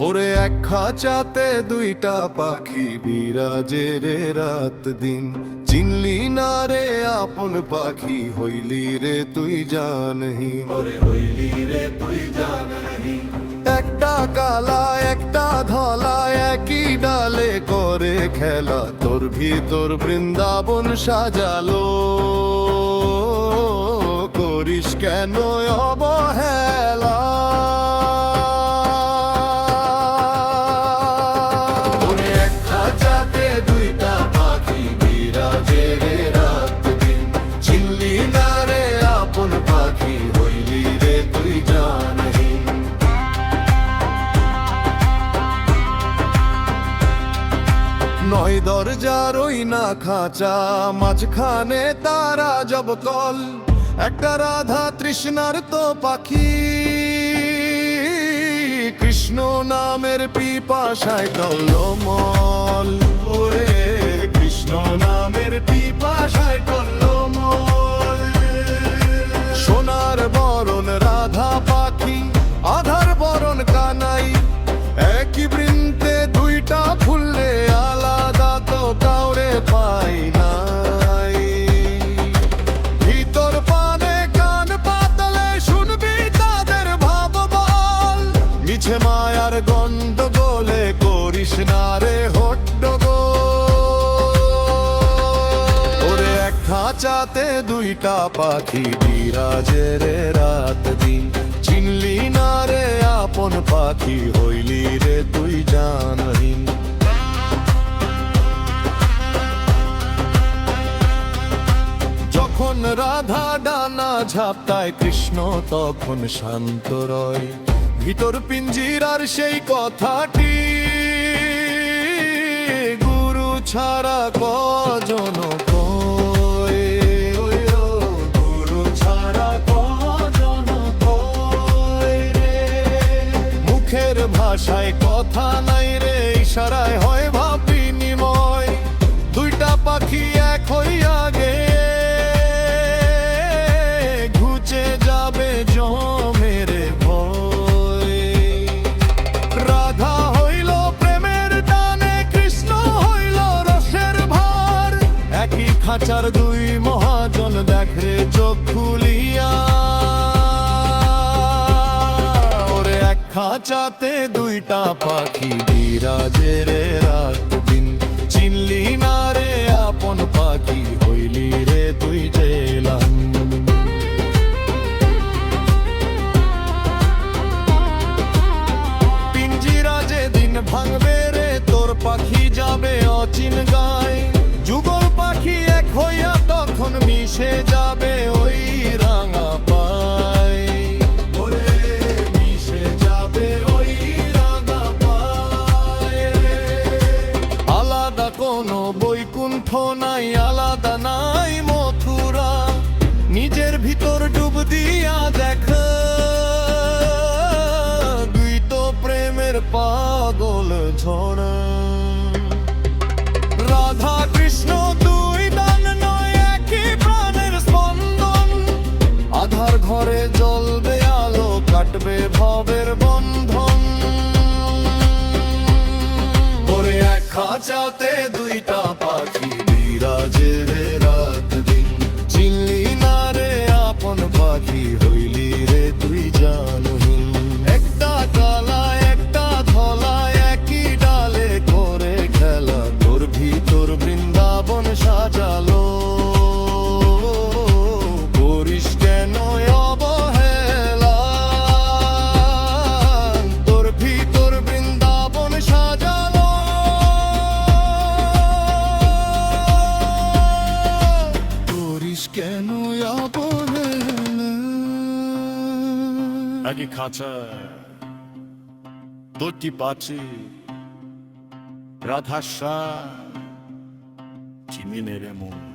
ওরে এক খাঁচাতে দুইটা পাখি বিরাজে রে রাত দিন, চিনলি না রে আপন পাখি, হইলি রে তুই জানহীন। ওরে হইলি রে তুই জানহীন। একটা কালা একটা ধলা একই ডালে করে খেলা, তোর ভিতর বৃন্দাবন সাজালো, করিস কেন অবহেলা। নয় দরজার ওই না খাঁচা, মাঝখানে তারা জব কল, একটা রাধা তৃষ্ণার তো পাখি, কৃষ্ণ নামের পিপাসায় টলমল। ওরে কৃষ্ণ নামের পিপাসায় টলমল। সোনার বরণ রাধা পাখি, আধার বরণ কানাই, একই বৃন্তে দুইটা ফুললে আলাদা তো কাউরে পাই নাই। ভিতর পানে কান পাতলে শুনবি তাদের ভাব বল, মিছে মায়ার গন্ডগোলে করিস না রে হট্টগোল। ওরে এক খাঁচাতে দুইটা পাখি বিরাজে রে রাত দিন, চিনলি না রে আপন পাখি, হইলি রে তুই জানহীন। যখন রাধা ডানা ঝাপটায় কৃষ্ণ তখন শান্ত রয়, ভিতর পিঞ্জিরার সেই কথাটি, গুরু ছাড়া কজন কয়। গুরু ছাড়া কজন কয় রে, মুখের ভাষায় কথা নাই রে, ইশারায় হয় ভাব বিনিময়। দুইটা পাখি এক হইয়া গে ঘুচে যাবে জমের ভয়। রাধা হইল প্রেমের টানে, কৃষ্ণ হইল রসের ভার, একই খাঁচার দুই মহাজন দেখে চোখ খুলিয়া। ওরে এক খাঁচাতে দুইটা পাখি বিরাজে রে রাত দিন, চিনলি না রে আপন পাখি, হইলি রে তুই জেলাম। পিঞ্জিরা যেদিন ভাঙবে রে তোর পাখি যাবে অচিন গায়, যুগল পাখি এক হইয়া তখন মিশে যাবে ওই রাঙা পায়। ওরে মিশে যাবে ওই রাঙা পায়। আলাদা কোনো বৈকুণ্ঠ নাই, আলাদা নাই মথুরা, নিজের ভিতর ডুব দিয়া দেখ, দুই তো প্রেমের পাগল ঝড়। রাধা কৃষ্ণ দুই দান নয়, একই প্রাণের স্পন্দন, আধার ঘরে জ্বলবে আলো, কাটবে ভবের বন্ধন। ওরে এক খাঁচাতে দুইটা পাখি বিরাজে রে রাত দিন, চিনলি না রে আপন পাখি, হইলি রে তুই জানহীন। একটা কালা একটা ধলা একই ডালে করে খেলা, তোর ভিতর বৃন্দাবন সাজালো, করিস কেন অবহেলা। তোর ভিতর বৃন্দাবন সাজালো, করিস কেন অবহেলা। একই খাঁচা দুটি পাখি, রাধা শ্যাম, চিনি রে মন।